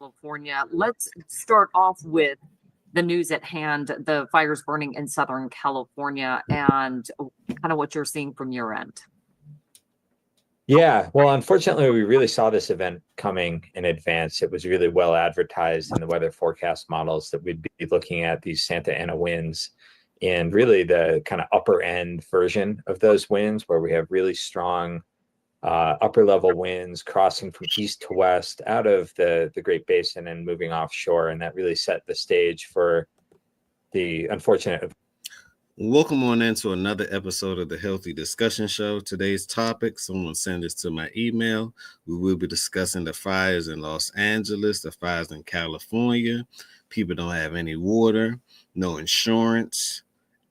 California. Let's start off with the news at hand, the fires burning in Southern California, and kind of what you're seeing from your end. Yeah, well, unfortunately, we really saw this event coming in advance. It was really well advertised in the weather forecast models that we'd be looking at these Santa Ana winds and really the kind of upper end version of those winds where we have really strong upper level winds crossing from east to west out of the Great Basin and moving offshore. And that really set the stage for the unfortunate. Welcome on into another episode of the Healthy Discussion Show. Today's topic, someone send this to my email. We will be discussing the fires in Los Angeles, the fires in California. People don't have any water, no insurance,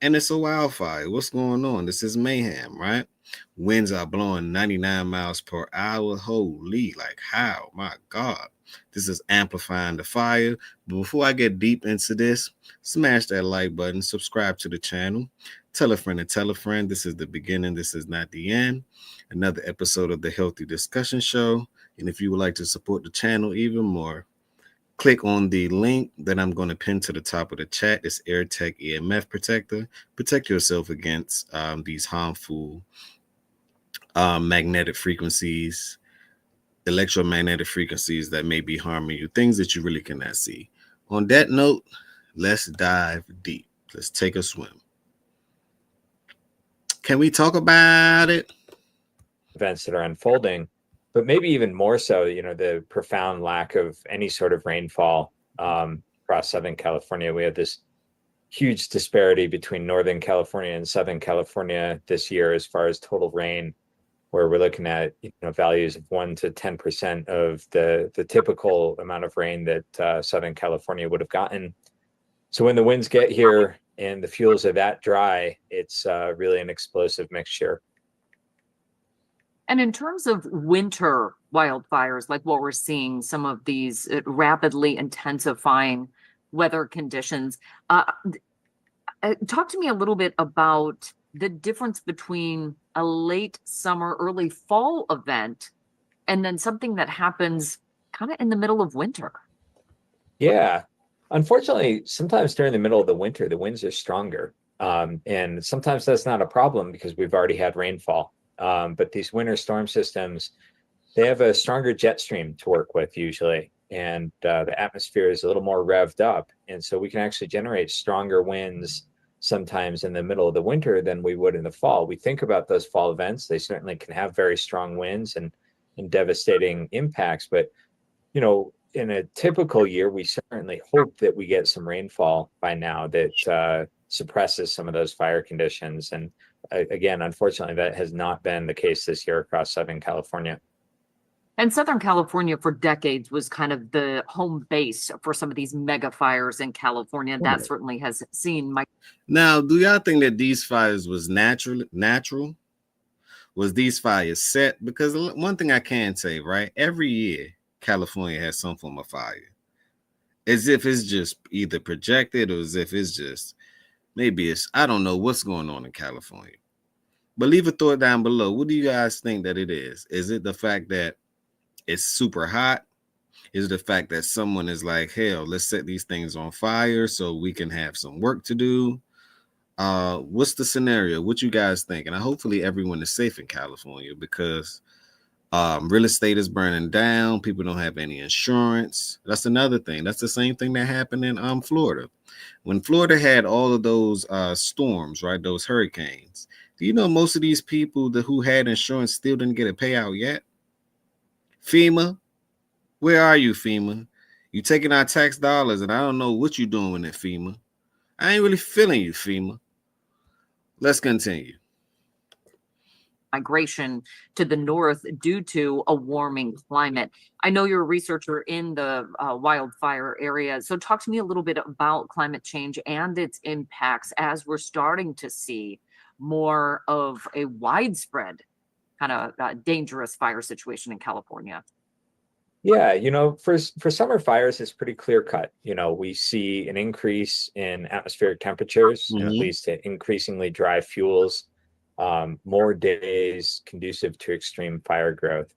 and it's a wildfire. What's going on? This is mayhem, right? Winds are blowing 99 miles per hour. Holy, like how? My God. This is amplifying the fire. But before I get deep into this, smash that like button, subscribe to the channel, tell a friend and tell a friend. This is the beginning. This is not the end. Another episode of the Healthy Discussion Show. And if you would like to support the channel even more, click on the link that I'm going to pin to the top of the chat. It's AirTech EMF Protector. Protect yourself against these harmful magnetic frequencies, electromagnetic frequencies that may be harming you, things that you really cannot see. On that note, let's dive deep. Let's take a swim. Can we talk about it? Events that are unfolding, but maybe even more so, the profound lack of any sort of rainfall across Southern California. We have this huge disparity between Northern California and Southern California this year as far as total rain, where we're looking at values of 1 to 10% of the typical amount of rain that Southern California would have gotten. So when the winds get here and the fuels are that dry, it's really an explosive mixture. And in terms of winter wildfires, like what we're seeing, some of these rapidly intensifying weather conditions, talk to me a little bit about the difference between a late summer, early fall event and then something that happens kind of in the middle of winter. Yeah. Unfortunately, sometimes during the middle of the winter, the winds are stronger. And sometimes that's not a problem because we've already had rainfall. But these winter storm systems, they have a stronger jet stream to work with usually. And the atmosphere is a little more revved up. And so we can actually generate stronger winds sometimes in the middle of the winter than we would in the fall. We think about those fall events. They certainly can have very strong winds and devastating impacts. But, in a typical year, we certainly hope that we get some rainfall by now that suppresses some of those fire conditions. And again, unfortunately, that has not been the case this year across Southern California. And Southern California for decades was kind of the home base for some of these mega fires in California. That certainly has seen Now, do y'all think that these fires was natural? Was these fires set? Because one thing I can say, right? Every year, California has some form of fire. As if it's just either projected or as if it's just, maybe it's, I don't know what's going on in California. But leave a thought down below. What do you guys think that it is? Is it the fact that it's super hot? Is it the fact that someone is like, hell, let's set these things on fire so we can have some work to do? What's the scenario? What you guys think? And hopefully everyone is safe in California because real estate is burning down. People don't have any insurance. That's another thing. That's the same thing that happened in Florida. When Florida had all of those storms, right, those hurricanes, do you know most of these people who had insurance still didn't get a payout yet? FEMA, where are you, FEMA? You taking our tax dollars, and I don't know what you're doing with it, FEMA. I ain't really feeling you, FEMA. Let's continue. Migration to the north due to a warming climate. I know you're a researcher in the wildfire area. So talk to me a little bit about climate change and its impacts as we're starting to see more of a widespread kind of dangerous fire situation in California. Yeah, for summer fires, it's pretty clear cut. We see an increase in atmospheric temperatures, and it leads to increasingly dry fuels, more days conducive to extreme fire growth.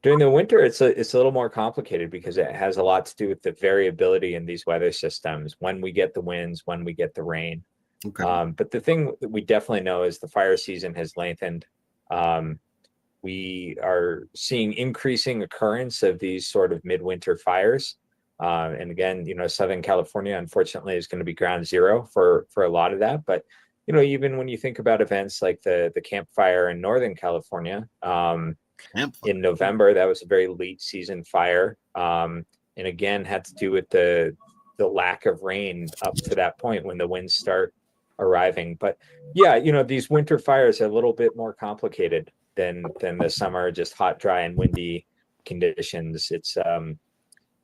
During the winter, it's a little more complicated because it has a lot to do with the variability in these weather systems, when we get the winds, when we get the rain. Okay. But the thing that we definitely know is the fire season has lengthened. We are seeing increasing occurrence of these sort of midwinter fires. And again, Southern California, unfortunately, is going to be ground zero for a lot of that. But, even when you think about events like the Camp Fire in Northern California, in November, that was a very late season fire. And again, had to do with the lack of rain up to that point when the winds start arriving. But yeah, these winter fires are a little bit more complicated than the summer, just hot, dry, and windy conditions. It's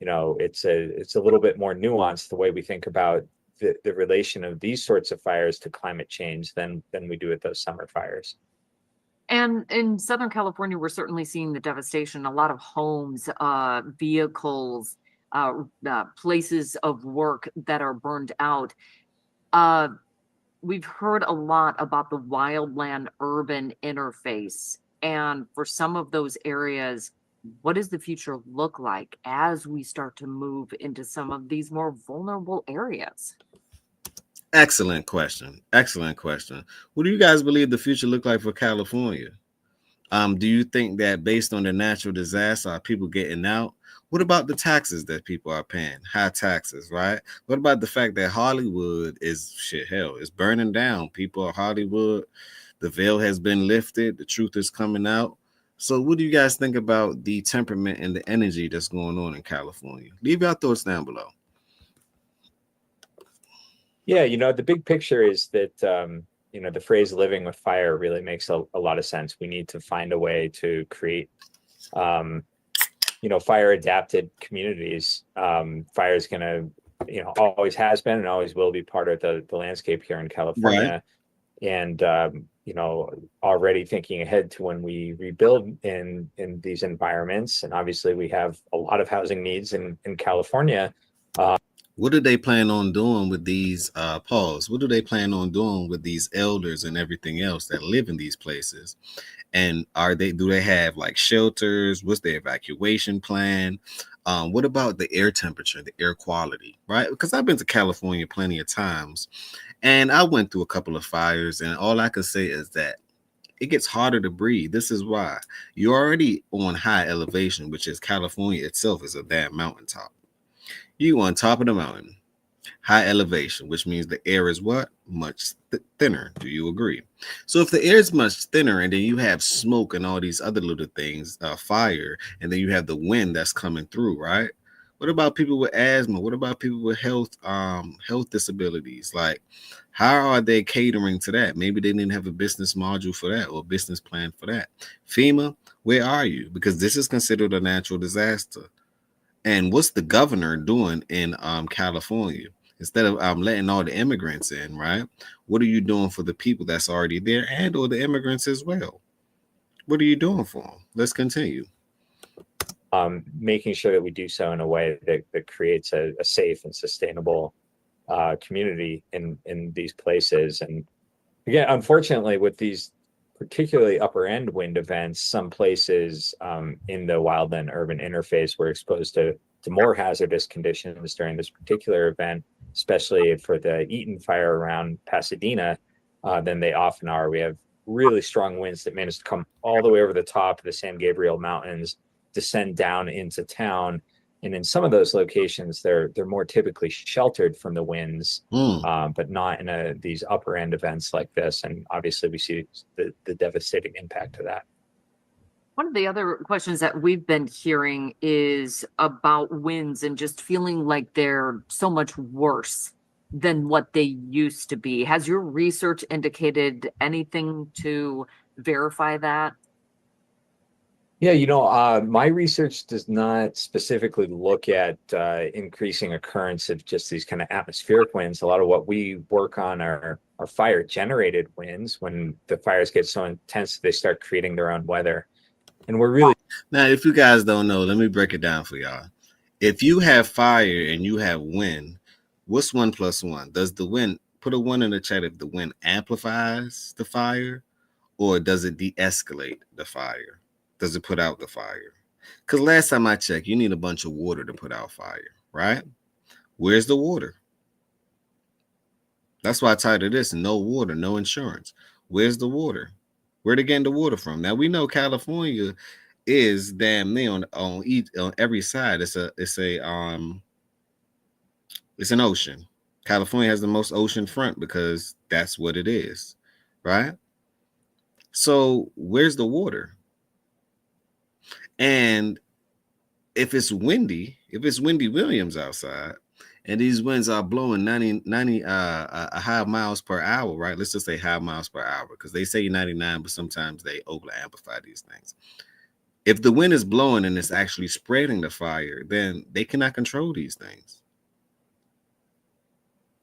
it's a little bit more nuanced the way we think about the relation of these sorts of fires to climate change than we do with those summer fires. And in Southern California, we're certainly seeing the devastation. A lot of homes, vehicles, places of work that are burned out. Uh, we've heard a lot about the wildland urban interface. And for some of those areas, what does the future look like as we start to move into some of these more vulnerable areas? Excellent question. Excellent question. What do you guys believe the future look like for California? Do you think that based on the natural disaster, are people getting out? What about the taxes that people are paying? High taxes, right? What about the fact that Hollywood is hell, it's burning down. People are Hollywood. The veil has been lifted. The truth is coming out. So what do you guys think about the temperament and the energy that's going on in California? Leave your thoughts down below. Yeah, the big picture is that the phrase living with fire really makes a lot of sense. We need to find a way to create fire adapted communities. Fire is going to, always has been and always will be part of the landscape here in California. Right. And already thinking ahead to when we rebuild in these environments, and obviously we have a lot of housing needs in California. What do they plan on doing with these Pauls? What do they plan on doing with these elders and everything else that live in these places? And do they have like shelters? What's their evacuation plan? What about the air temperature, the air quality, right? Because I've been to California plenty of times, and I went through a couple of fires, and all I can say is that it gets harder to breathe. This is why you're already on high elevation, which is California itself is a damn mountaintop. You on top of the mountain, high elevation, which means the air is what? Much thinner. Do you agree? So if the air is much thinner and then you have smoke and all these other little things, fire, and then you have the wind that's coming through, right? What about people with asthma? What about people with health disabilities? Like, how are they catering to that? Maybe they didn't have a business module for that or a business plan for that. FEMA, where are you? Because this is considered a natural disaster. And what's the governor doing in California? Instead of letting all the immigrants in, right? What are you doing for the people that's already there and or the immigrants as well? What are you doing for them? Let's continue. Making sure that we do so in a way that creates a safe and sustainable community in these places. And again, unfortunately, with these particularly upper end wind events, some places in the wildland urban interface were exposed to more hazardous conditions during this particular event, especially for the Eaton fire around Pasadena, than they often are. We have really strong winds that managed to come all the way over the top of the San Gabriel Mountains, descend down into town. And in some of those locations, they're more typically sheltered from the winds, but not in these upper end events like this. And obviously, we see the devastating impact of that. One of the other questions that we've been hearing is about winds and just feeling like they're so much worse than what they used to be. Has your research indicated anything to verify that? Yeah, my research does not specifically look at increasing occurrence of just these kind of atmospheric winds. A lot of what we work on are fire-generated winds. When the fires get so intense, they start creating their own weather. And we're really... Now, if you guys don't know, let me break it down for y'all. If you have fire and you have wind, what's 1 + 1? Does the wind, put a 1 in the chat if the wind amplifies the fire, or does it de-escalate the fire? Does it put out the fire? Because last time I checked, you need a bunch of water to put out fire, right? Where's the water? That's why I titled this no water, no insurance. Where's the water? Where they getting the water from? Now we know California is damn near on every side. It's an ocean. California has the most ocean front because that's what it is, right? So where's the water? And if it's windy Williams outside, and these winds are blowing 90 a high miles per hour, right? Let's just say high miles per hour, because they say 99, but sometimes they over amplify these things. If the wind is blowing and it's actually spreading the fire, then they cannot control these things.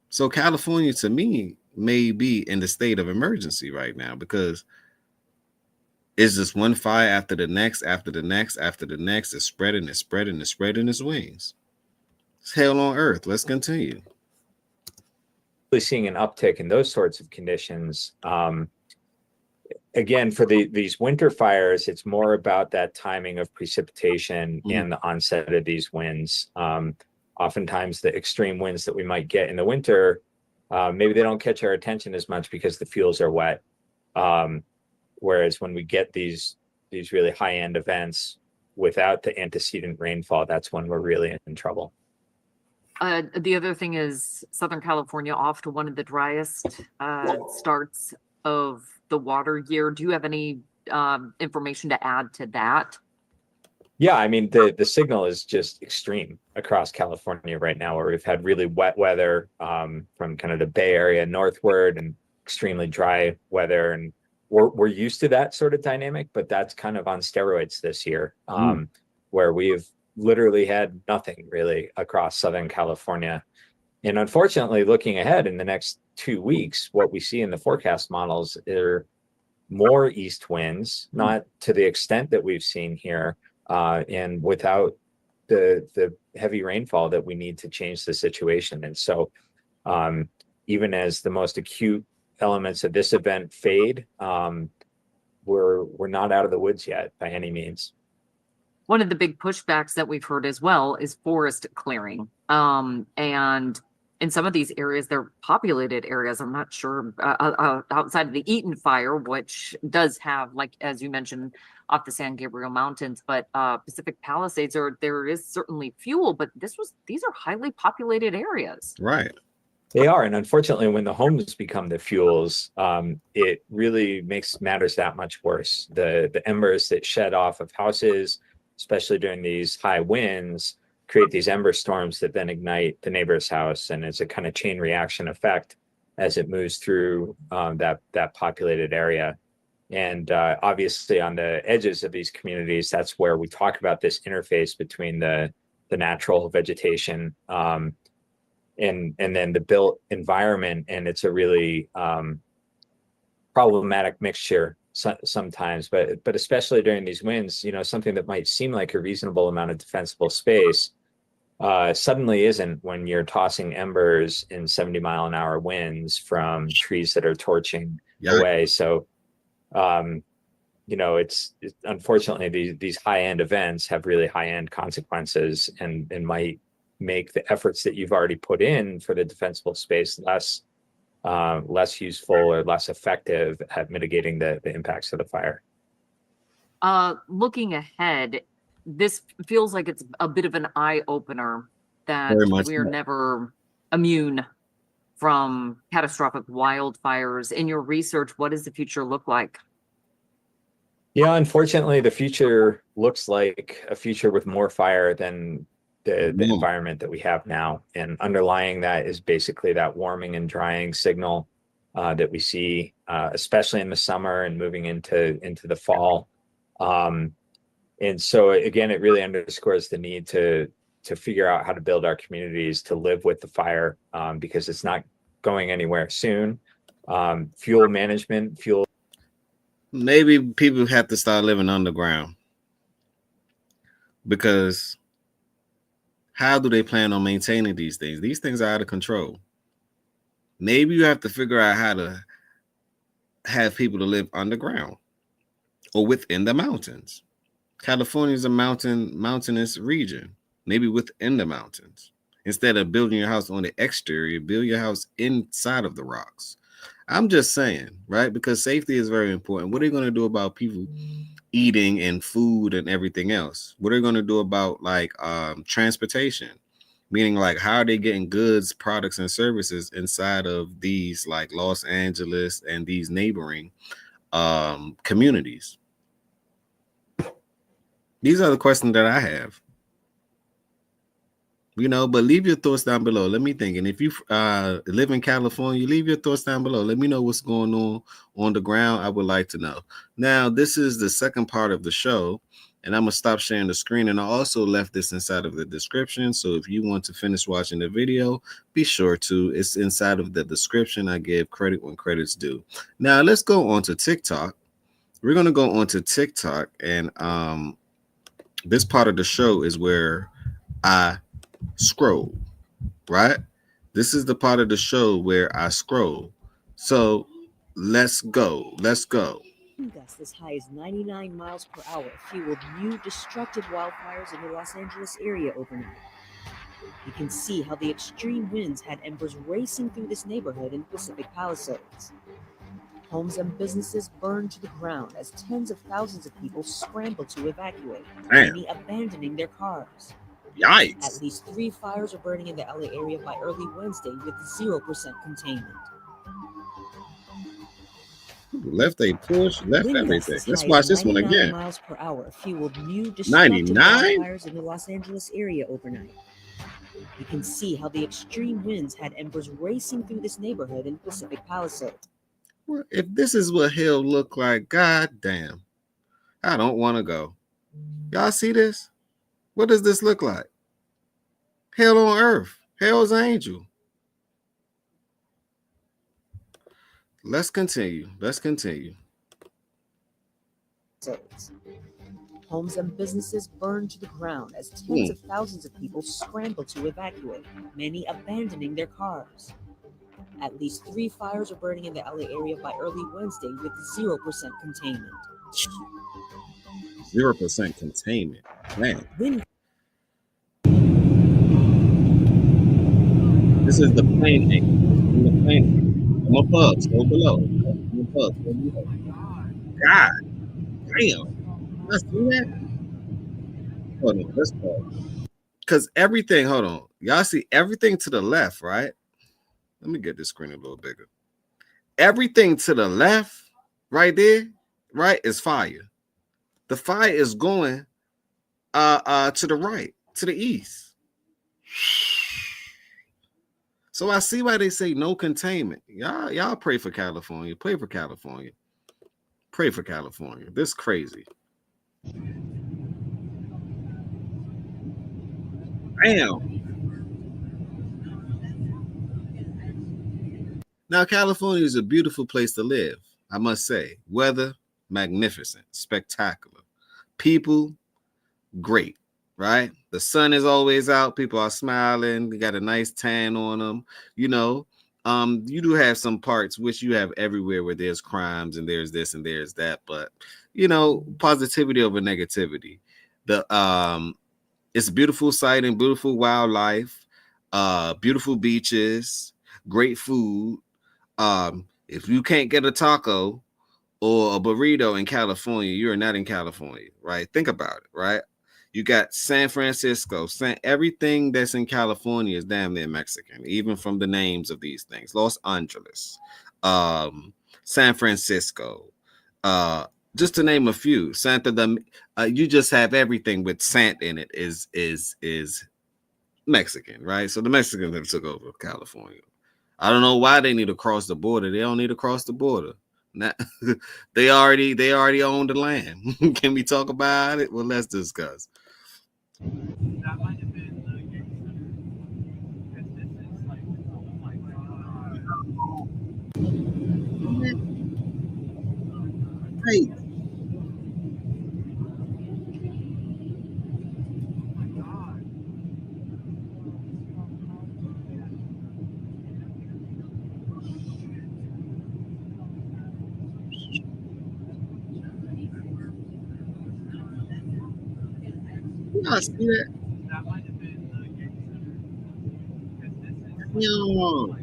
So California, to me, may be in the state of emergency right now, because it's just one fire after the next, after the next, after the next. It's spreading, it's spreading, it's spreading its wings. It's hell on earth. Let's continue. Seeing an uptick in those sorts of conditions. Again, for these winter fires, it's more about that timing of precipitation and the onset of these winds. Oftentimes, the extreme winds that we might get in the winter, maybe they don't catch our attention as much because the fuels are wet. Whereas when we get these really high-end events without the antecedent rainfall, that's when we're really in trouble. The other thing is Southern California off to one of the driest starts of the water year. Do you have any information to add to that? Yeah, I mean, the signal is just extreme across California right now, where we've had really wet weather from kind of the Bay Area northward and extremely dry weather. And we're used to that sort of dynamic, but that's kind of on steroids this year, where we've literally had nothing really across Southern California. And unfortunately, looking ahead in the next 2 weeks, what we see in the forecast models are more east winds, not to the extent that we've seen here, and without the heavy rainfall that we need to change the situation. And so even as the most acute elements of this event fade, we're not out of the woods yet by any means. One of the big pushbacks that we've heard as well is forest clearing. And in some of these areas, they're populated areas. I'm not sure outside of the Eaton fire, which does have, like, as you mentioned, off the San Gabriel Mountains, but Pacific Palisades, there is certainly fuel, but these are highly populated areas. Right. They are. And unfortunately, when the homes become the fuels, it really makes matters that much worse. The embers that shed off of houses, especially during these high winds, create these ember storms that then ignite the neighbor's house. And it's a kind of chain reaction effect as it moves through that populated area. And obviously on the edges of these communities, that's where we talk about this interface between the natural vegetation and then the built environment. And it's a really problematic mixture sometimes, but especially during these winds, something that might seem like a reasonable amount of defensible space suddenly isn't when you're tossing embers in 70-mile-an-hour winds from trees that are torching away. So, it's unfortunately these high-end events have really high-end consequences and might make the efforts that you've already put in for the defensible space less useful or less effective at mitigating the impacts of the fire. Looking ahead, this feels like it's a bit of an eye opener that we're never immune from catastrophic wildfires. In your research, what does the future look like? Yeah, unfortunately, the future looks like a future with more fire than the environment that we have now. And underlying that is basically that warming and drying signal that we see, especially in the summer and moving into the fall. And so again, it really underscores the need to figure out how to build our communities to live with the fire, because it's not going anywhere soon. Fuel management, Maybe people have to start living underground, because how do they plan on maintaining these things? These things are out of control. Maybe you have to figure out how to have people to live underground or within the mountains. California is a mountainous region, maybe within the mountains. Instead of building your house on the exterior, build your house inside of the rocks. I'm just saying, right? Because safety is very important. What are you going to do about people eating and food and everything else? What are you going to do about like transportation? Meaning like how are they getting goods, products, and services inside of these like Los Angeles and these neighboring communities? These are the questions that I have. But leave your thoughts down below. Let me think. And if you live in California, leave your thoughts down below. Let me know what's going on the ground. I would like to know. Now, this is the second part of the show, and I'm going to stop sharing the screen. And I also left this inside of the description. So if you want to finish watching the video, be sure to. It's inside of the description. I give credit when credit's due. Now, let's go on to TikTok. We're going to go on to TikTok. And this part of the show is where I scroll, right? This is the part of the show where I scroll. So let's go. Gusts as high as 99 miles per hour fueled new destructive wildfires in the Los Angeles area overnight. You can see how the extreme winds had embers racing through this neighborhood in Pacific Palisades. Homes and businesses burned to the ground as tens of thousands of people scrambled to evacuate, many abandoning their cars. Yikes. At least 3 fires are burning in the LA area by early Wednesday with 0% containment. Left a push, left Wind everything. gusts Let's as high watch as this one 99 again. miles per hour fueled new destructive 99? wildfires in the Los Angeles area overnight. You can see how the extreme winds had embers racing through this neighborhood in Pacific Palisades. Well, if this is what hell look like, god damn, I don't want to go. Y'all see this? What does this look like? Hell on earth. Hell's angel. Let's continue. Homes and businesses burned to the ground as tens of thousands of people scrambled to evacuate, many abandoning their cars. At least 3 fires are burning in the LA area by early Wednesday with 0% containment. 0% containment. Man. This is the plane thing. I'm a pub, go below. God damn. Let's do that. Hold on, let's go. Because everything, hold on. Y'all see everything to the left, right? Let me get this screen a little bigger. Everything to the left, right there, right, is fire. The fire is going to the right, to the east. So I see why they say no containment. Y'all pray for California. Pray for California. Pray for California. This is crazy. Damn. Now, California is a beautiful place to live, I must say. Weather, magnificent, spectacular. People, great, right? The sun is always out. People are smiling. They got a nice tan on them. You do have some parts which you have everywhere where there's crimes and there's this and there's that, but positivity over negativity. It's a beautiful sight and beautiful wildlife, beautiful beaches, great food. If you can't get a taco or a burrito in California, you're not in California, right? Think about it, right? You got San Francisco. Everything that's in California is damn near Mexican, even from the names of these things. Los Angeles, San Francisco, just to name a few. You just have everything with Sant in it is Mexican, right? So the Mexicans have took over California. I don't know why they need to cross the border. They don't need to cross the border. Now, they already own the land. Can we talk about it? Well, let's discuss. That might have been the Yankee because this is like, oh my god. Hey. I see that. That might have been the Yankee Center. Because this is like, Yo, oh my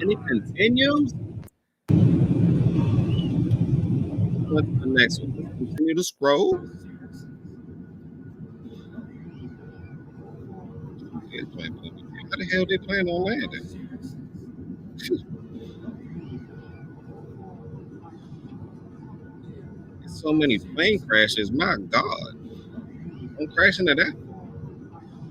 and it God. continues. What's the next one? Let's continue to scroll. How the hell they plan on landing? So many plane crashes. My God. I'm crashing into that.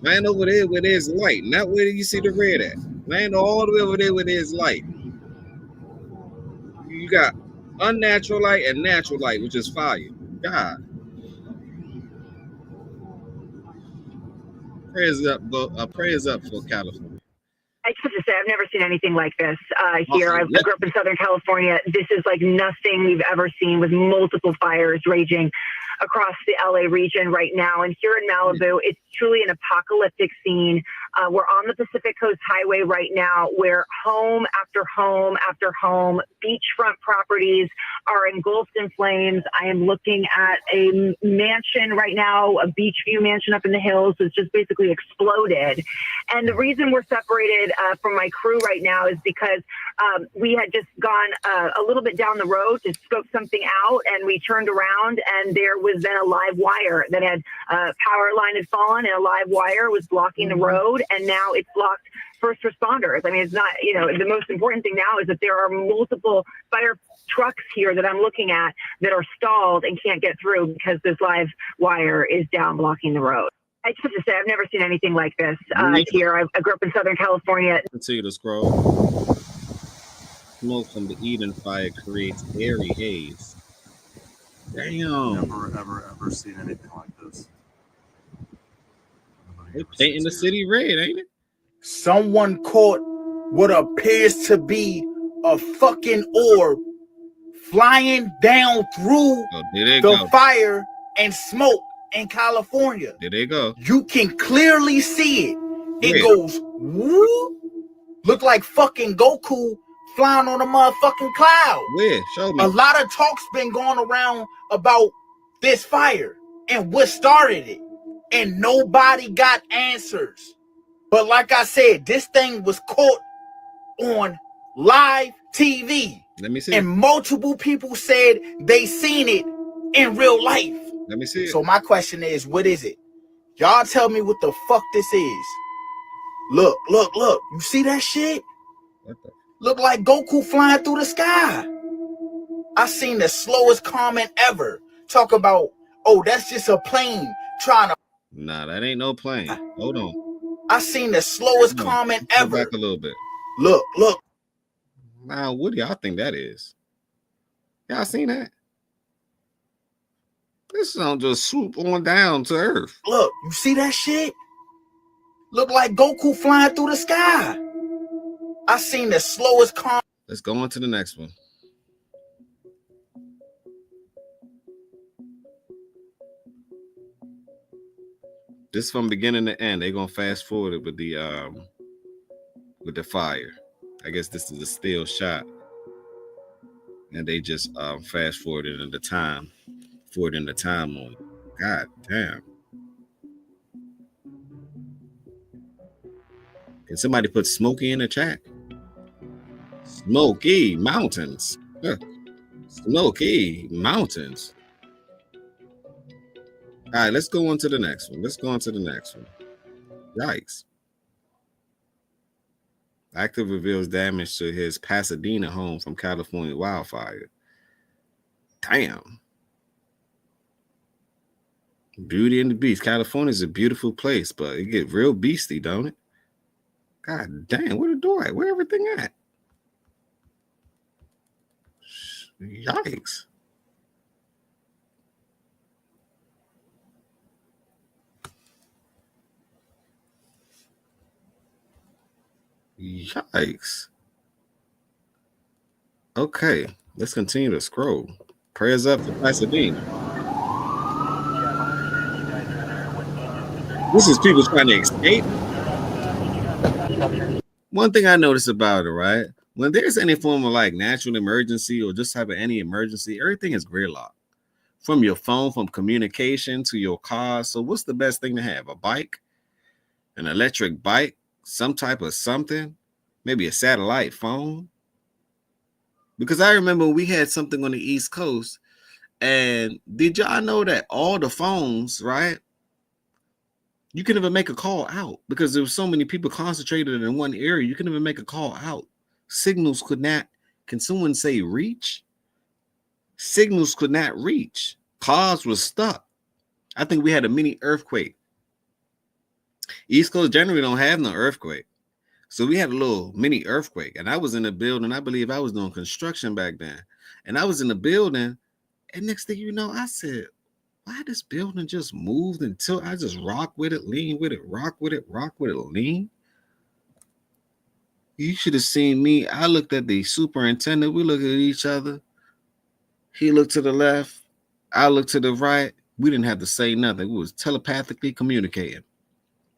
Land over there where there's light. Not where you see the red at. Land all the way over there where there's light. You got unnatural light and natural light, which is fire. God. Prayers up for California. I just have to say, I've never seen anything like this here. Awesome. I grew up in Southern California. This is like nothing we've ever seen, with multiple fires raging across the LA region right now. And here in Malibu, it's truly an apocalyptic scene. We're on the Pacific Coast Highway right now, where home after home after home, beachfront properties are engulfed in flames. I am looking at a mansion right now, a beach view mansion up in the hills that's just basically exploded. And the reason we're separated from my crew right now is because we had just gone a little bit down the road to scope something out, and we turned around and there was then a live wire that had power line had fallen, and a live wire was blocking the road, and now it's blocked first responders. I mean, it's not, you know, the most important thing now is that there are multiple fire trucks here that I'm looking at that are stalled and can't get through because this live wire is down blocking the road. I just have to say, I've never seen anything like this here. I grew up in Southern California. Continue to scroll. Smoke from the Eden fire creates airy haze. Damn. Ever seen anything like this. They painting the city red, ain't it? Someone caught what appears to be a fucking orb flying down through the fire and smoke in California. There they go. You can clearly see it. It goes whoop, look like fucking Goku flying on a motherfucking cloud. Where? Show me. A lot of talk's been going around about this fire and what started it, and nobody got answers. But like I said, this thing was caught on live TV. Let me see. And multiple people said they seen it in real life. Let me see it. So my question is, what is it? Y'all tell me what the fuck this is. Look. You see that shit? What the? Look like Goku flying through the sky. I seen the slowest comment ever. Talk about, oh, that's just a plane trying to. Nah, that ain't no plane. Hold on. I seen the slowest comment Go ever. back a little bit. Look. Now, what do y'all think that is? Y'all seen that? This don't just swoop on down to Earth. Look, you see that shit? Look like Goku flying through the sky. I seen the slowest comment. Let's go on to the next one. This from beginning to end. They're gonna fast forward it with the fire. I guess this is a still shot, and they just fast forwarded in the time on it. God damn! Can somebody put Smokey in the chat? Smoky Mountains. Smoky Mountains. All right, let's go on to the next one. Yikes. Active reveals damage to his Pasadena home from California wildfire. Damn. Beauty and the Beast. California is a beautiful place, but it get real beastie, don't it? God damn, where the door at? Where everything at? Yikes. Yikes. Okay, let's continue to scroll. Prayers up for Pasadena. This is people trying to escape. One thing I noticed about it, right? When there's any form of like natural emergency or just having any emergency, everything is gridlocked. from your phone, from communication to your car. So what's the best thing to have? A bike, an electric bike, some type of something, maybe a satellite phone. Because I remember we had something on the East Coast, and did y'all know that all the phones, right? You couldn't even make a call out because there were so many people concentrated in one area. You couldn't even make a call out. Signals could not, can someone say reach? Signals could not reach. Cars were stuck. I think we had a mini earthquake. East Coast generally don't have no earthquake. So we had a little mini earthquake. And I was in a building. I believe I was doing construction back then. And I was in the building. And next thing you know, I said, why this building just moved until I just rock with it, lean with it, rock with it, lean? You should have seen me. I looked at the superintendent. We looked at each other. He looked to the left. I looked to the right. We didn't have to say nothing. We was telepathically communicating.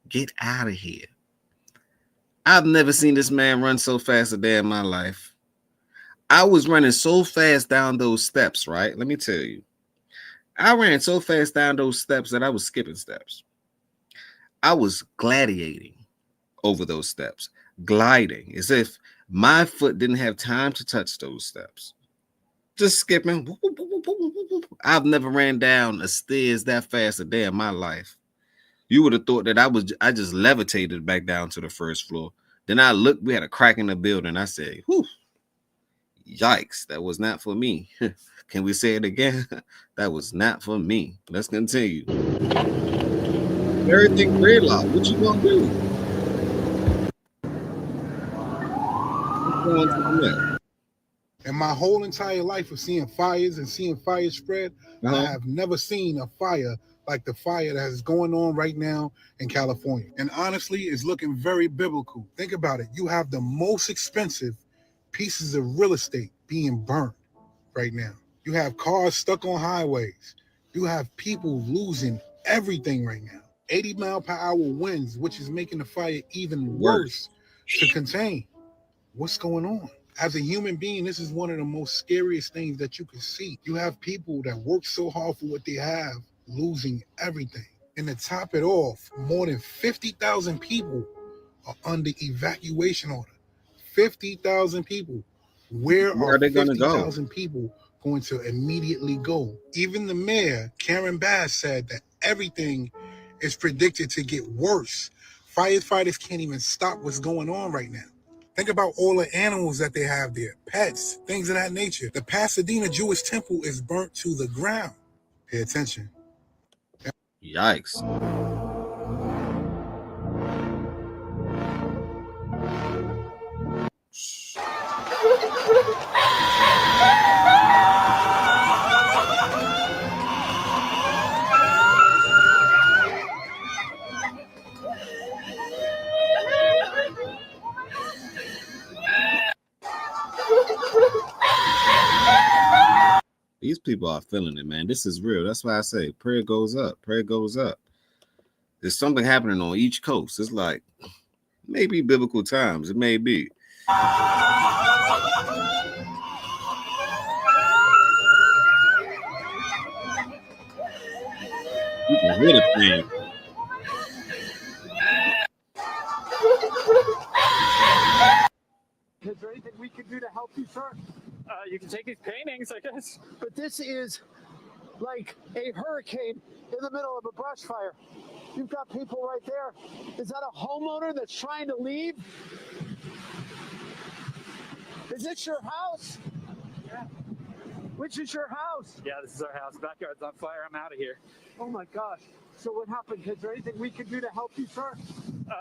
Get out of here. I've never seen this man run so fast a day in my life. I was running so fast down those steps, right? Let me tell you. I ran so fast down those steps that I was skipping steps. I was gladiating over those steps, gliding as if my foot didn't have time to touch those steps. Just skipping. I've never ran down a stairs that fast a day in my life. You would have thought that I just levitated back down to the first floor. Then I looked, we had a crack in the building. I said, whew, yikes, that was not for me. Can we say it again? That was not for me. Let's continue. Everything gridlock. What you gonna do? Let's go on to the next. In my whole entire life of seeing fires and seeing fires spread, I have never seen a fire like the fire that is going on right now in California. And honestly, it's looking very biblical. Think about it. You have the most expensive pieces of real estate being burned right now. You have cars stuck on highways. You have people losing everything right now. 80-mile-per-hour winds, which is making the fire even worse to contain. What's going on? As a human being, this is one of the most scariest things that you can see. You have people that work so hard for what they have, losing everything. And to top it off, more than 50,000 people are under evacuation order. 50,000 people. Where are they going to go? 50,000 people going to immediately go? Even the mayor, Karen Bass, said that everything is predicted to get worse. Firefighters can't even stop what's going on right now. Think about all the animals that they have there, pets, things of that nature. The Pasadena Jewish temple is burnt to the ground. Pay attention. Yikes. These people are feeling it, man. This is real. That's why I say prayer goes up. Prayer goes up. There's something happening on each coast. It's like maybe biblical times. It may be. You can hear the pain. Is there anything we can do to help you, sir? You can take these paintings, I guess. But this is like a hurricane in the middle of a brush fire. You've got people right there. Is that a homeowner that's trying to leave? Is this your house? Yeah. Which is your house? Yeah, this is our house. Backyard's on fire. I'm out of here. Oh my gosh. So what happened? Is there anything we can do to help you, sir?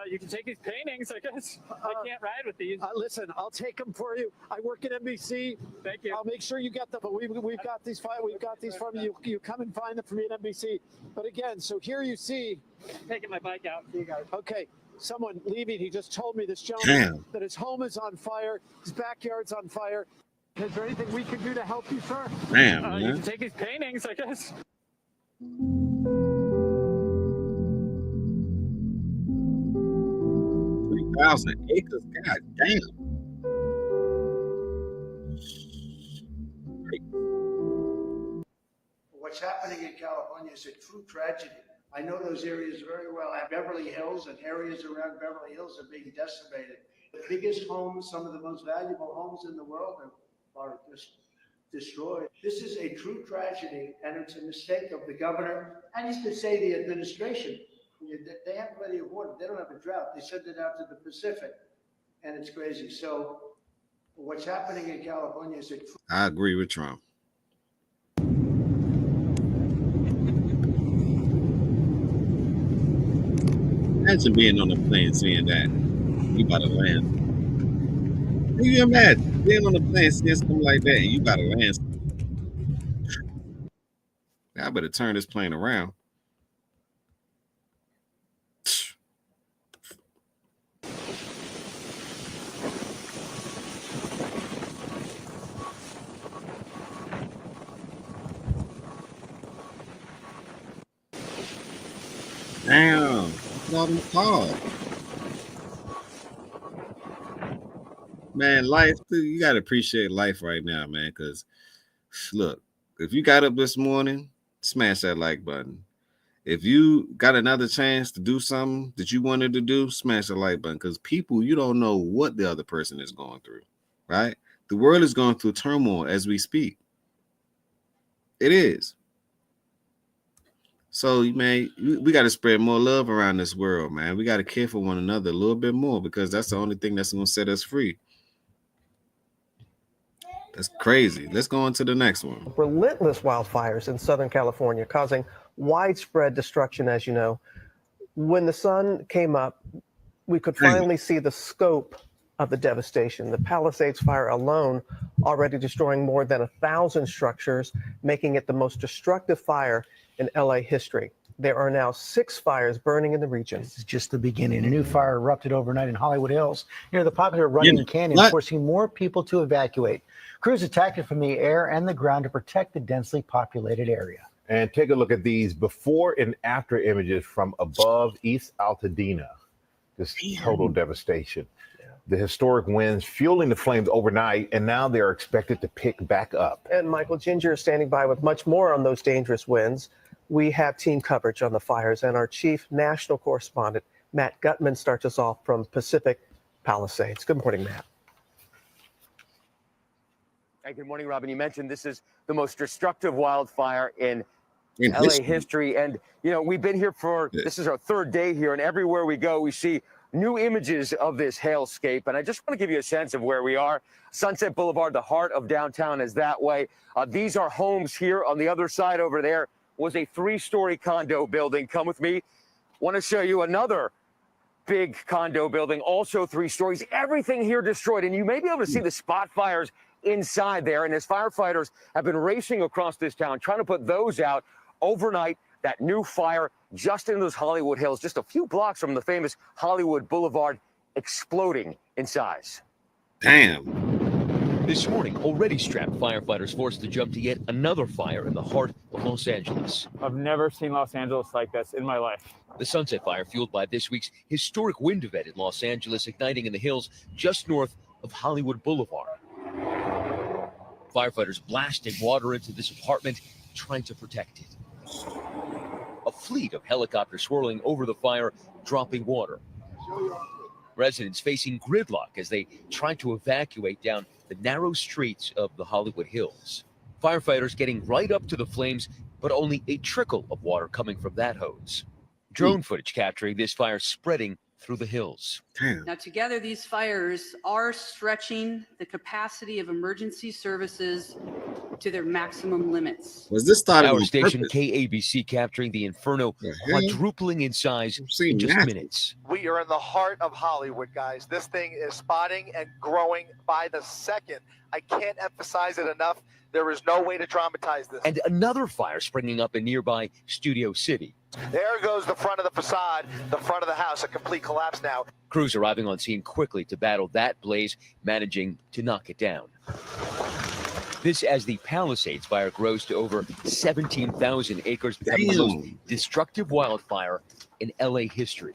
You can take these paintings, I guess. I can't ride with these. Listen, I'll take them for you. I work at NBC. Thank you. I'll make sure you get them. But we've got these from you. You come and find them for me at NBC. But again, so here you see. Taking my bike out. See you guys. Okay. Someone leaving. He just told me, this gentleman, that his home is on fire. His backyard's on fire. Is there anything we can do to help you, sir? Damn, you can take these paintings, I guess. 3,000 acres. God damn. What What's happening in California is a true tragedy. I know those areas very well. Beverly Hills and areas around Beverly Hills are being decimated. The biggest homes, some of the most valuable homes in the world are just destroyed. This is a true tragedy, and it's a mistake of the governor, and you could say the administration. They have plenty of water. They don't have a drought. They send it out to the Pacific, and it's crazy. So what's happening in California is a true. I agree with Trump. Imagine being on a plane seeing that. You about to land. Can you imagine being on a plane seeing something like that and you about to land? I better turn this plane around. Damn, look at all them cars. Man, life, you got to appreciate life right now, man, because look, if you got up this morning, smash that like button. If you got another chance to do something that you wanted to do, smash the like button, because people, you don't know what the other person is going through, right? The world is going through turmoil as we speak. It is. So, man, we got to spread more love around this world, man. We got to care for one another a little bit more, because that's the only thing that's going to set us free. That's crazy. Let's go on to the next one. Relentless wildfires in Southern California causing widespread destruction, as you know. When the sun came up, we could finally see the scope of the devastation. The Palisades fire alone already destroying more than 1,000 structures, making it the most destructive fire in LA history. There are now 6 fires burning in the region. This is just the beginning. A new fire erupted overnight in Hollywood Hills near the popular Runyon Canyon, forcing more people to evacuate. Crews attacked it from the air and the ground to protect the densely populated area. And take a look at these before and after images from above East Altadena. This total devastation. The historic winds fueling the flames overnight, and now they are expected to pick back up. And Michael Ginger is standing by with much more on those dangerous winds. We have team coverage on the fires, and our chief national correspondent, Matt Gutman, starts us off from Pacific Palisades. Good morning, Matt. Hey, good morning, Robin. You mentioned this is the most destructive wildfire in LA history. And, you know, we've been here for, this is our 3rd day here, and everywhere we go, we see new images of this hailscape. And I just want to give you a sense of where we are. Sunset Boulevard, the heart of downtown, is that way. These are homes here. On the other side over there was a 3-story condo building. Come with me. Want to show you another big condo building, also 3 stories. Everything here destroyed. And you may be able to see the spot fires inside there. And as firefighters have been racing across this town, trying to put those out overnight, that new fire just in those Hollywood Hills, just a few blocks from the famous Hollywood Boulevard, exploding in size. Damn. This morning, already strapped firefighters forced to jump to yet another fire in the heart of Los Angeles. I've never seen Los Angeles like this in my life. The Sunset Fire fueled by this week's historic wind event in Los Angeles, igniting in the hills just north of Hollywood Boulevard. Firefighters blasting water into this apartment, trying to protect it. A fleet of helicopters swirling over the fire, dropping water. Residents facing gridlock as they try to evacuate down the narrow streets of the Hollywood Hills. Firefighters getting right up to the flames, but only a trickle of water coming from that hose. Drone footage capturing this fire spreading through the hills. Now, together, these fires are stretching the capacity of emergency services to their maximum limits. Was this started Our on station purpose? KABC capturing the inferno quadrupling in size in just minutes. We are in the heart of Hollywood, guys. This thing is spotting and growing by the second. I can't emphasize it enough. There is no way to dramatize this. And another fire springing up in nearby Studio City. There goes the front of the facade, the front of the house, a complete collapse now. Crews arriving on scene quickly to battle that blaze, managing to knock it down. This as the Palisades fire grows to over 17,000 acres, becoming the most destructive wildfire in LA history.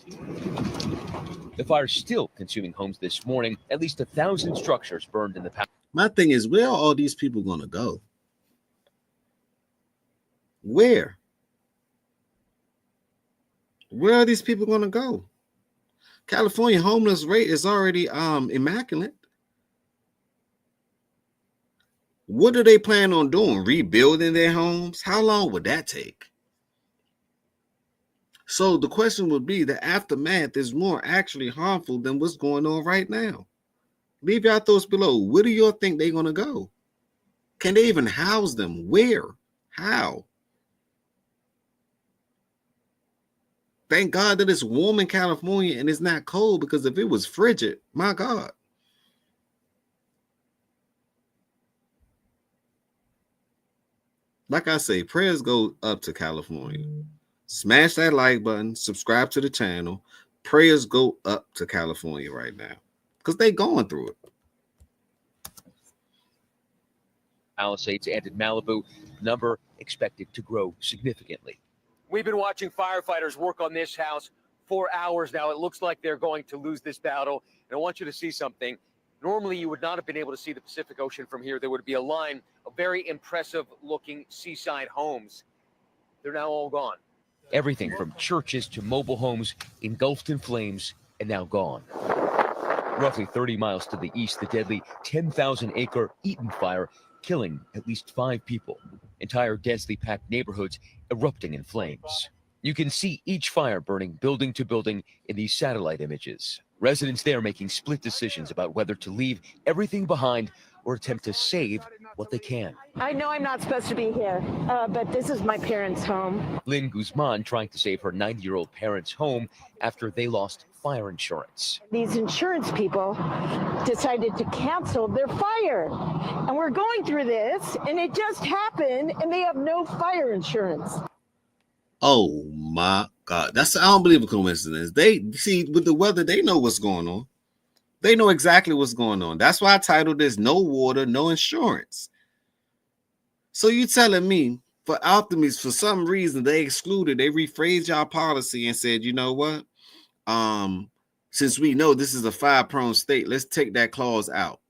The fire still consuming homes this morning. At least 1,000 structures burned in the past. My thing is, where are all these people going to go? Where? Where are these people going to go? California homeless rate is already immaculate. What do they plan on doing? Rebuilding their homes? How long would that take? So the question would be, the aftermath is more actually harmful than what's going on right now. Leave your thoughts below. Where do you think they're going to go? Can they even house them? Where? How? Thank God that it's warm in California and it's not cold, because if it was frigid, my God. Like I say, prayers go up to California. Smash that like button, subscribe to the channel. Prayers go up to California right now because they're going through it. Palisades and in Malibu, number expected to grow significantly. We've been watching firefighters work on this house for hours now. It looks like they're going to lose this battle. And I want you to see something. Normally, you would not have been able to see the Pacific Ocean from here. There would be a line of very impressive-looking seaside homes. They're now all gone. Everything from churches to mobile homes engulfed in flames and now gone. Roughly 30 miles to the east, the deadly 10,000-acre Eaton fire killing at least 5 people. Entire densely packed neighborhoods erupting in flames. You can see each fire burning building to building in these satellite images. Residents there making split decisions about whether to leave everything behind or attempt to save what they can. I know I'm not supposed to be here, but this is my parents' home. Lynn Guzman trying to save her 90-year-old parents' home after they lost fire insurance. These insurance people decided to cancel their fire. And we're going through this, and it just happened, and they have no fire insurance. Oh my God. That's an unbelievable coincidence. They see with the weather, they know what's going on. They know exactly what's going on. That's why I titled this No Water, No Insurance. So you telling me for optimists, for some reason, they rephrased y'all policy and said, you know what? Since we know this is a fire-prone state, let's take that clause out.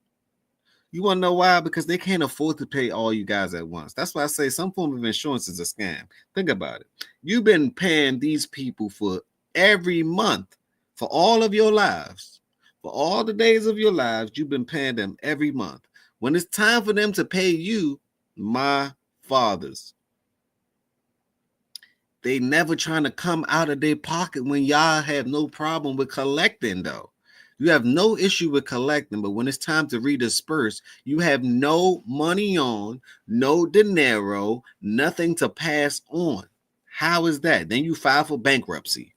You want to know why? Because they can't afford to pay all you guys at once. That's why I say some form of insurance is a scam. Think about it. You've been paying these people for every month for all of your lives. For all the days of your lives, you've been paying them every month. When it's time for them to pay you, my fathers, they never trying to come out of their pocket when y'all have no problem with collecting, though. You have no issue with collecting, but when it's time to redisperse, you have no money on, no dinero, nothing to pass on. How is that? Then you file for bankruptcy.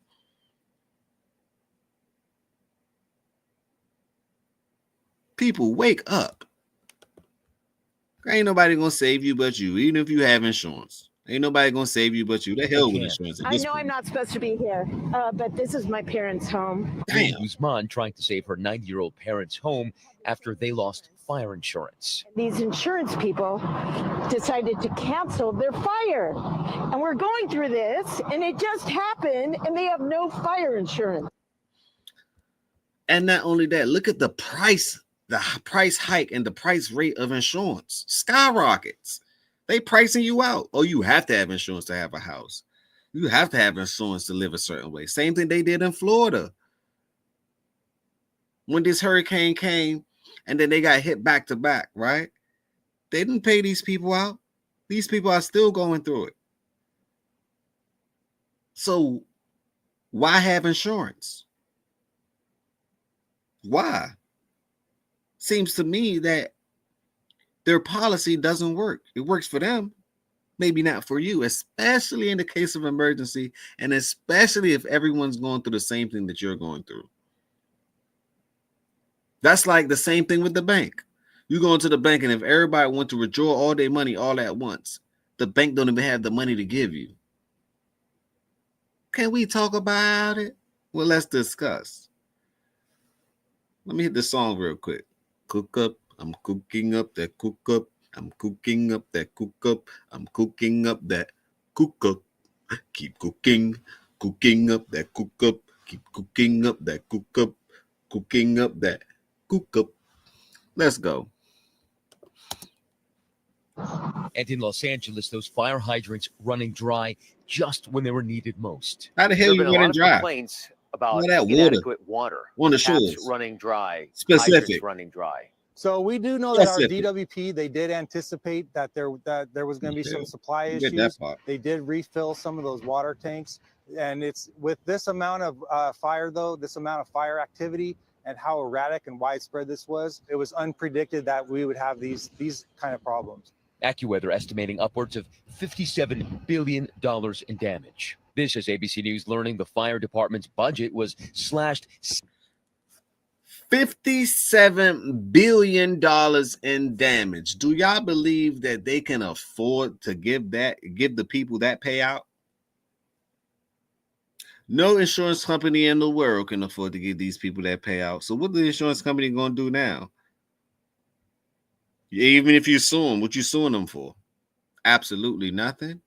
People, wake up. Ain't nobody gonna save you but you, even if you have insurance. Ain't nobody gonna save you but you. The hell with insurance. I know I'm not supposed to be here, but this is my parents' home. Lynn Guzman trying to save her 90-year-old parents' home after they lost fire insurance. These insurance people decided to cancel their fire. And we're going through this, and it just happened, and they have no fire insurance. And not only that, look at the price hike and the price rate of insurance skyrockets. They pricing you out. Oh, you have to have insurance to have a house. You have to have insurance to live a certain way. Same thing they did in Florida. When this hurricane came and then they got hit back to back, right? They didn't pay these people out. These people are still going through it. So why have insurance? Why? Seems to me that their policy doesn't work. It works for them, maybe not for you, especially in the case of emergency, and especially if everyone's going through the same thing that you're going through. That's like the same thing with the bank. You go into the bank, and if everybody wants to withdraw all their money all at once, the bank don't even have the money to give you. Can we talk about it? Well, let's discuss. Let me hit the song real quick. Cook up. I'm cooking up that cook up. I'm cooking up that cook up. I'm cooking up that cook up. Keep cooking. Cooking up that cook up. Keep cooking up that cook up. Cooking up that cook up. Let's go. And in Los Angeles, those fire hydrants running dry just when they were needed most. How the hell There you have been a lot running of dry? complaints about All that water inadequate water. on the Taps shores. running dry, Specific. hydrants running dry. So we do know that our Specific. DWP, they did anticipate that there was going to be some supply You get that issues. part. They did refill some of those water tanks. And it's with this amount of fire, though, this amount of fire activity and how erratic and widespread this was, it was unpredicted that we would have these kind of problems. AccuWeather estimating upwards of $57 billion in damage. This is ABC News learning the fire department's budget was slashed. $57 billion in damage. Do y'all believe that they can afford to give the people that payout? No insurance company in the world can afford to give these people that payout. So what the insurance company going to do now? Even if you sue them, what you suing them for? Absolutely nothing.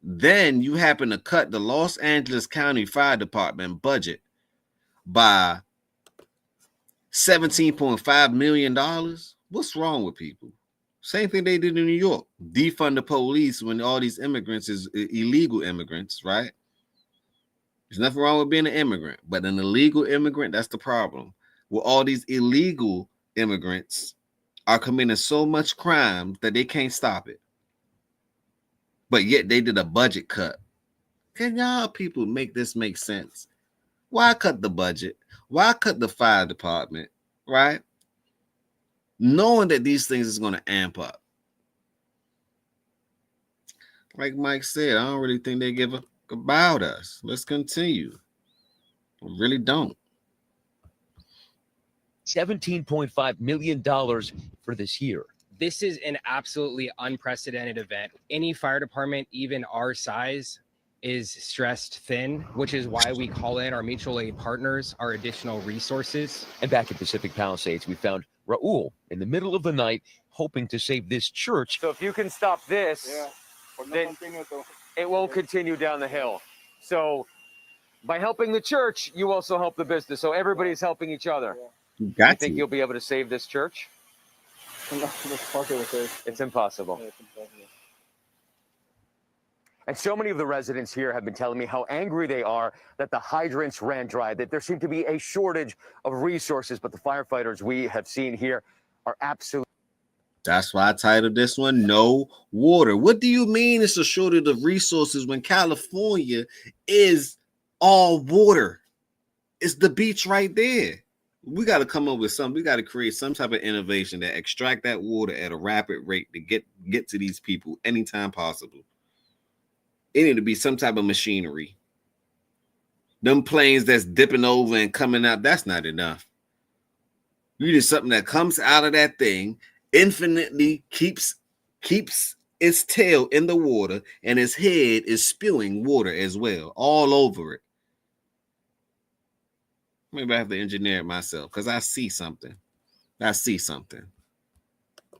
Then you happen to cut the Los Angeles County Fire Department budget by $17.5 million. What's wrong with people? Same thing they did in New York. Defund the police when all these immigrants is illegal immigrants, right? There's nothing wrong with being an immigrant, but an illegal immigrant, that's the problem. Well, all these illegal immigrants are committing so much crime that they can't stop it. But yet they did a budget cut. Can y'all people make this make sense? Why cut the budget? Why cut the fire department, right? Knowing that these things is going to amp up. Like Mike said, I don't really think they give a about us. Let's continue. I really don't. $17.5 million for this year. This is an absolutely unprecedented event. Any fire department, even our size, is stressed thin, which is why we call in our mutual aid partners, our additional resources. And back in Pacific Palisades, we found Raul in the middle of the night hoping to save this church. So if you can stop this, then it won't continue down the hill. So by helping the church, you also help the business. So everybody's helping each other. You think you'll be able to save this church? It's impossible. And so many of the residents here have been telling me how angry they are that the hydrants ran dry, that there seemed to be a shortage of resources, but the firefighters we have seen here are absolutely. That's why I titled this one, No Water. What do you mean it's a shortage of resources when California is all water? It's the beach right there. We got to come up with something. We got to create some type of innovation that extract that water at a rapid rate to get to these people anytime possible. It need to be some type of machinery. Them planes that's dipping over and coming out, that's not enough. You need something that comes out of that thing, infinitely keeps its tail in the water, and its head is spewing water as well, all over it. Maybe I have to engineer it myself because I see something. We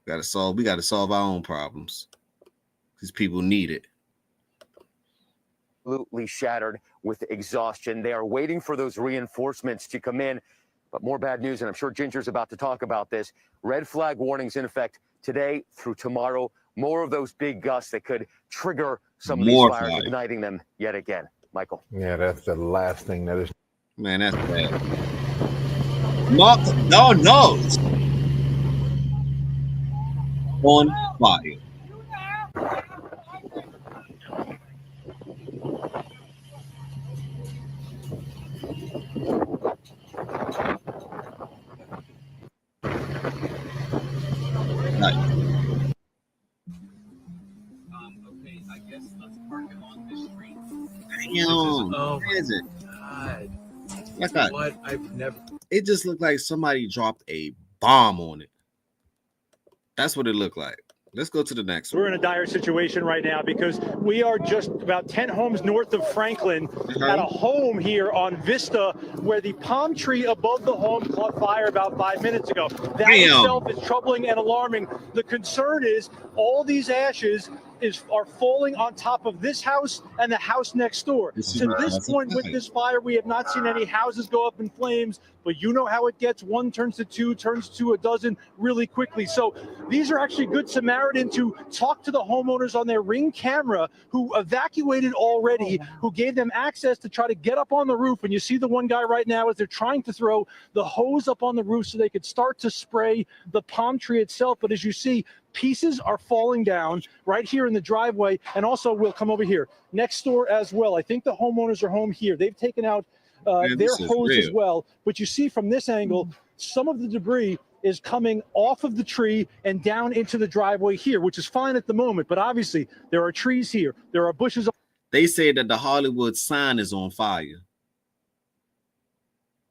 got to solve our own problems. These people need it. Absolutely shattered with exhaustion. They are waiting for those reinforcements to come in. But more bad news, and I'm sure Ginger's about to talk about this. Red flag warnings in effect today through tomorrow. More of those big gusts that could trigger some of these fires, igniting them yet again. Michael. Yeah, that's the last thing that is. Man, that's bad. Mark, no nose on fire. Okay, I guess let's park him on this street. Damn, oh is it? God. Like that. What? I've never. It just looked like somebody dropped a bomb on it. That's what it looked like. Let's go to the next one. We're in a dire situation right now because we are just about 10 homes north of Franklin at a home here on Vista where the palm tree above the home caught fire about 5 minutes ago. That itself is troubling and alarming. The concern is all these ashes are falling on top of this house and the house next door. To this point with this fire, we have not seen any houses go up in flames, but you know how it gets. One turns to two, turns to a dozen really quickly. So these are actually good Samaritan to talk to the homeowners on their Ring camera who evacuated already, who gave them access to try to get up on the roof. And you see the one guy right now as they're trying to throw the hose up on the roof so they could start to spray the palm tree itself. But as you see, pieces are falling down right here in the driveway. And also we'll come over here next door as well. I think the homeowners are home here. They've taken out their hose as well. But you see from this angle, some of the debris is coming off of the tree and down into the driveway here, which is fine at the moment. But obviously there are trees here. There are bushes. They say that the Hollywood sign is on fire.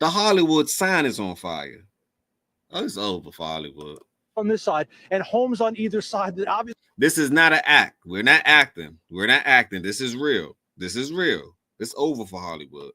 The Hollywood sign is on fire. Oh, it's over for Hollywood. On this side and homes on either side that obviously. This is not an act. We're not acting. We're not acting. This is real. This is real. It's over for Hollywood.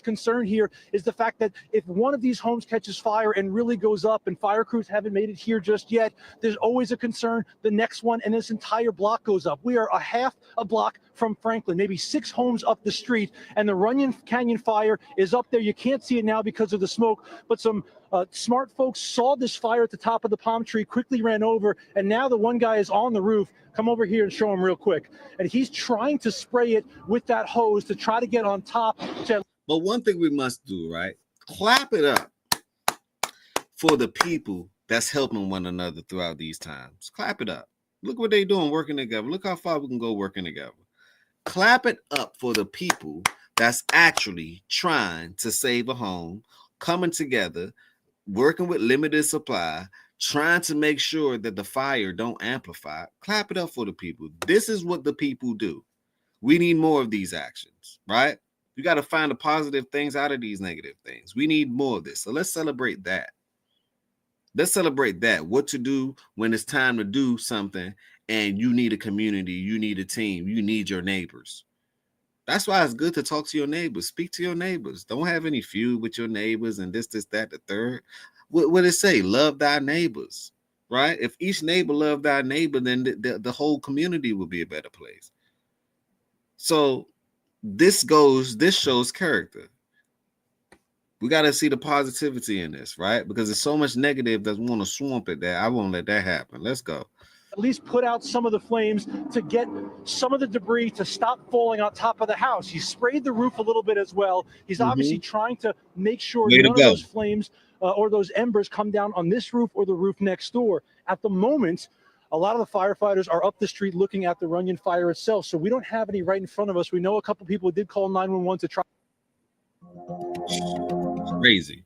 Concern here is the fact that if one of these homes catches fire and really goes up and fire crews haven't made it here just yet, there's always a concern the next one and this entire block goes up. We are a half a block from Franklin, maybe 6 homes up the street, and the Runyon Canyon fire is up there. You can't see it now because of the smoke, but some smart folks saw this fire at the top of the palm tree, quickly ran over, and now the one guy is on the roof. Come over here and show him real quick. And he's trying to spray it with that hose to try to get on top. But one thing we must do, right? Clap it up for the people that's helping one another throughout these times. Clap it up. Look what they're doing, working together. Look how far we can go working together. Clap it up for the people that's actually trying to save a home, coming together, working with limited supply, trying to make sure that the fire don't amplify. Clap it up for the people. This is what the people do. We need more of these actions, right? You got to find the positive things out of these negative things. We need more of this. So let's celebrate that. Let's celebrate that. What to do when it's time to do something and you need a community, you need a team, you need your neighbors. That's why it's good to talk to your neighbors. Speak to your neighbors. Don't have any feud with your neighbors and this, that, the third. What did it say? Love thy neighbors, right? If each neighbor loved thy neighbor, then the whole community will be a better place. So this shows character. We got to see the positivity in this, right? Because there's so much negative that want to swamp it that I won't let that happen. Let's go. At least put out some of the flames to get some of the debris to stop falling on top of the house. He sprayed the roof a little bit as well. He's obviously trying to make sure none of those flames or those embers come down on this roof or the roof next door. At the moment, a lot of the firefighters are up the street looking at the Runyon fire itself, so we don't have any right in front of us. We know a couple people did call 911 to try. Crazy.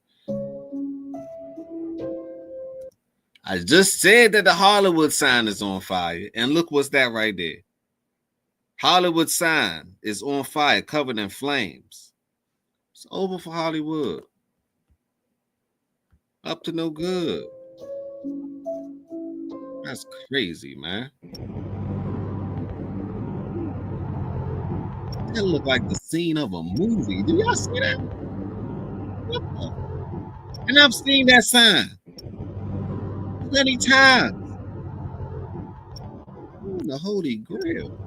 I just said that the Hollywood sign is on fire, and look what's that right there. Hollywood sign is on fire, covered in flames. It's over for Hollywood. Up to no good. That's crazy, man. That look like the scene of a movie. Do y'all see that? And I've seen that sign many times. Ooh, the Holy Grail.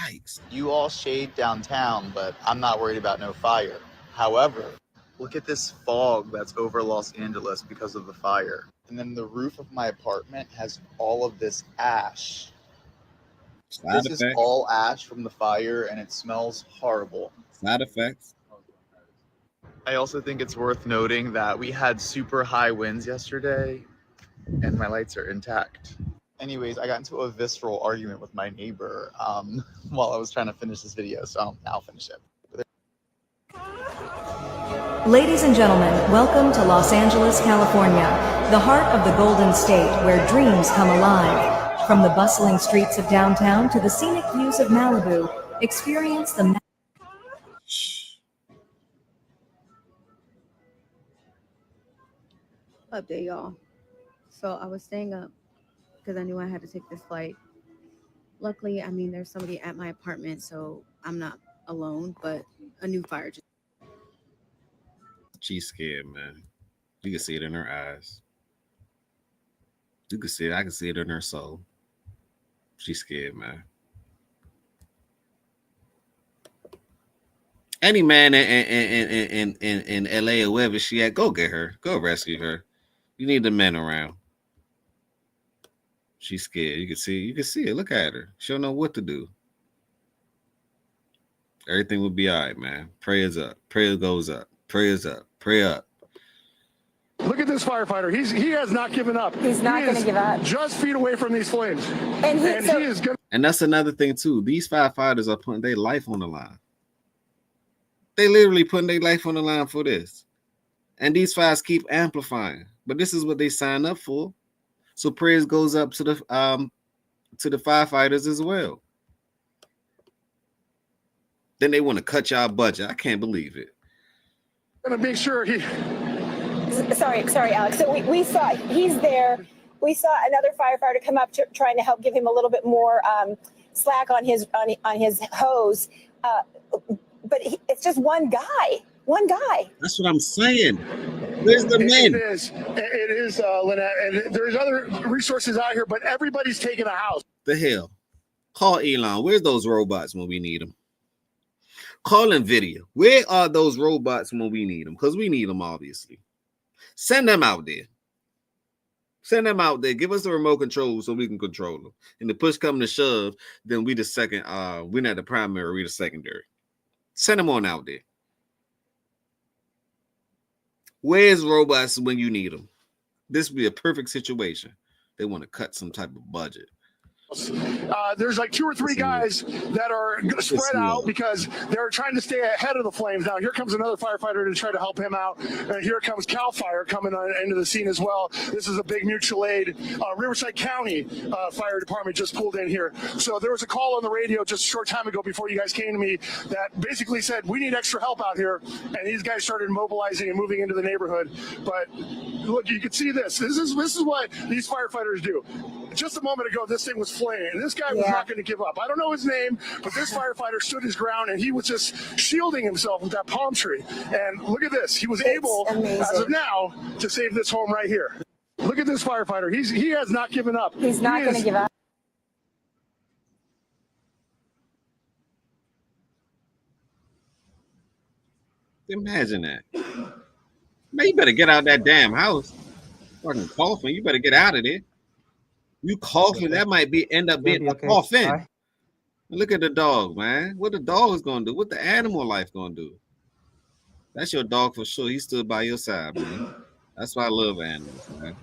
Yikes. You all shade downtown, but I'm not worried about no fire. However, look at this fog that's over Los Angeles because of the fire. And then the roof of my apartment has all of this ash. This is all ash from the fire, and it smells horrible. Side effects. I also think it's worth noting that we had super high winds yesterday, and my lights are intact. Anyways, I got into a visceral argument with my neighbor while I was trying to finish this video, so I'll finish it. Ladies and gentlemen, welcome to Los Angeles, California, the heart of the Golden State where dreams come alive. From the bustling streets of downtown to the scenic views of Malibu, experience the Update, y'all. So I was staying up because I knew I had to take this flight. Luckily, I mean, there's somebody at my apartment, so I'm not alone, but a new fire just... She's scared, man. You can see it in her eyes. You can see it. I can see it in her soul. She's scared, man. Any man in LA or wherever she at, go get her. Go rescue her. You need the men around. She's scared. You can see it. Look at her. She don't know what to do. Everything will be all right, man. Prayers up. Prayer goes up. Prayers up. Pray up. Look at this firefighter. He has not given up. He's not going to give up. Just feet away from these flames. And he is going. And that's another thing too. These firefighters are putting their life on the line. They literally putting their life on the line for this. And these fires keep amplifying. But this is what they signed up for. So prayers goes up to the firefighters as well. Then they want to cut y'all budget. I can't believe it. Going to make sure he. Sorry, Alex. So we saw he's there. We saw another firefighter come up trying to help give him a little bit more slack on his hose. But it's just one guy. That's what I'm saying. Where's the men? It is, Lynette. And there's other resources out here, but everybody's taking a house. The hell? Call Elon. Where's those robots when we need them? Call NVIDIA. Where are those robots when we need them? Because we need them, obviously. Send them out there. Give us the remote control so we can control them. And the push come to shove, then we the second. We're not the primary, we the secondary. Send them on out there. Where's robots when you need them? This would be a perfect situation. They want to cut some type of budget. There's like 2 or 3 guys that are spread out because they're trying to stay ahead of the flames. Now, here comes another firefighter to try to help him out. And here comes CAL FIRE coming into the scene as well. This is a big mutual aid. Riverside County Fire Department just pulled in here. So there was a call on the radio just a short time ago before you guys came to me that basically said, we need extra help out here. And these guys started mobilizing and moving into the neighborhood. But look, you can see this. This is what these firefighters do. Just a moment ago, this thing was flaming, and this guy was not going to give up. I don't know his name, but this firefighter stood his ground, and he was just shielding himself with that palm tree. And look at this. He was able, as of now, to save this home right here. Look at this firefighter. He has not given up. He's not going to give up. Imagine that. Man, you better get out of that damn house. Fucking coughing. You better get out of there. You coughing, that might end up being a coffin. Look at the dog, man. What the dog is gonna do? What the animal life gonna do? That's your dog for sure. He stood by your side, man. That's why I love animals, man.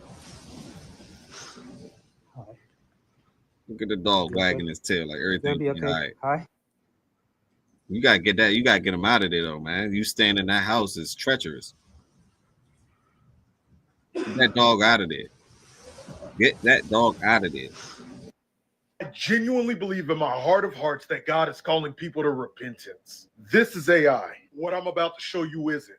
Look at the dog wagging his tail like everything. Be okay. Right. Hi. You gotta get that. You gotta get him out of there, though, man. You staying in that house is treacherous. Get that dog out of there. Get that dog out of there. I genuinely believe in my heart of hearts that God is calling people to repentance. This is AI. What I'm about to show you isn't.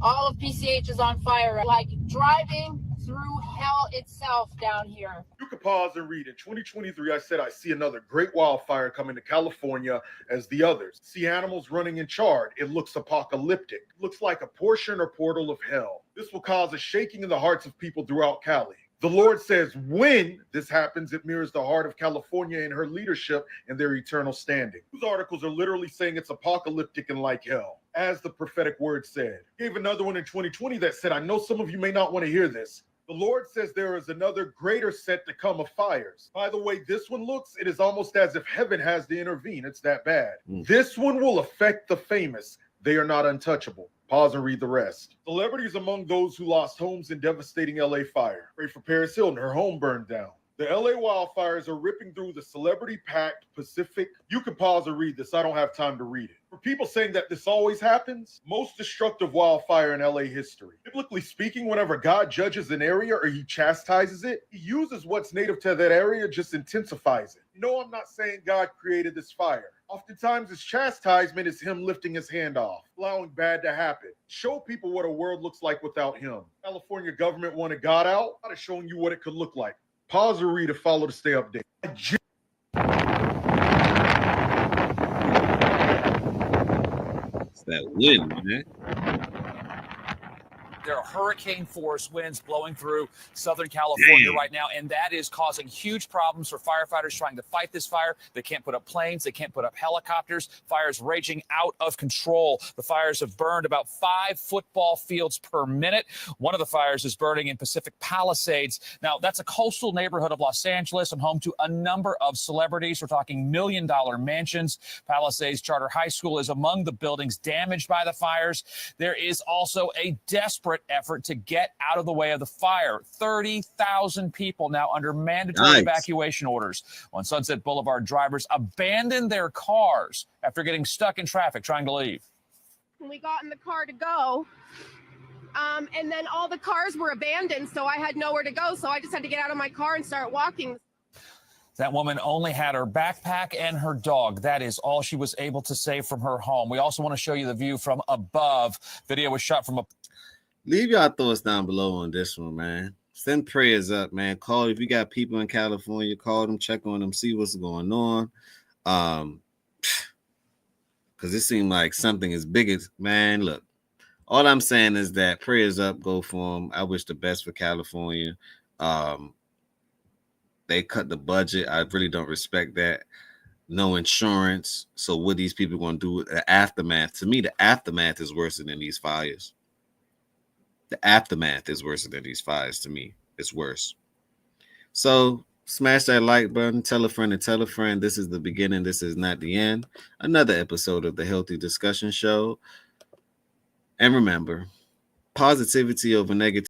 All of PCH is on fire, like driving through hell itself down here. You could pause and read. In 2023, I said I see another great wildfire coming to California as the others. See animals running in charred. It looks apocalyptic. It looks like a portion or portal of hell. This will cause a shaking in the hearts of people throughout Cali. The Lord says when this happens, it mirrors the heart of California and her leadership and their eternal standing. These articles are literally saying it's apocalyptic and like hell, as the prophetic word said. Gave another one in 2020 that said, I know some of you may not want to hear this. The Lord says there is another greater set to come of fires. By the way, this one looks, it is almost as if heaven has to intervene. It's that bad. This one will affect the famous. They are not untouchable. Pause and read the rest. Celebrities among those who lost homes in devastating LA fire. Pray for Paris Hilton, her home burned down. The LA wildfires are ripping through the celebrity-packed Pacific. You can pause and read this. I don't have time to read it. For people saying that this always happens, most destructive wildfire in LA history. Biblically speaking, whenever God judges an area or he chastises it, he uses what's native to that area, just intensifies it. No, I'm not saying God created this fire. Oftentimes his chastisement is him lifting his hand off, allowing bad to happen. Show people what a world looks like without him. California government wanted God out. God is showing you what it could look like. Pause or read to follow to stay updated. It's that wind, man. There are hurricane force winds blowing through Southern California right now, and that is causing huge problems for firefighters trying to fight this fire. They can't put up planes. They can't put up helicopters. Fires raging out of control. The fires have burned about 5 football fields per minute. One of the fires is burning in Pacific Palisades. Now, that's a coastal neighborhood of Los Angeles and home to a number of celebrities. We're talking million-dollar mansions. Palisades Charter High School is among the buildings damaged by the fires. There is also a desperate effort to get out of the way of the fire. 30,000 people now under mandatory evacuation orders. On Sunset Boulevard, drivers abandoned their cars after getting stuck in traffic trying to leave. We got in the car to go, and then all the cars were abandoned, so I had nowhere to go, so I just had to get out of my car and start walking. That woman only had her backpack and her dog. That is all she was able to save from her home. We also want to show you the view from above. Video was shot from a... Leave y'all thoughts down below on this one, man. Send prayers up, man. Call if you got people in California, call them, check on them, see what's going on. Because it seemed like something as big as, man, look, all I'm saying is that prayers up, go for them. I wish the best for California. They cut the budget. I really don't respect that. No insurance. So what these people going to do with the aftermath? To me, the aftermath is worse than these fires. The aftermath is worse than these fires. To me, it's worse. So smash that like button. Tell a friend and tell a friend. This is the beginning. This is not the end. Another episode of the Healthy Discussion Show. And remember, positivity over negativity.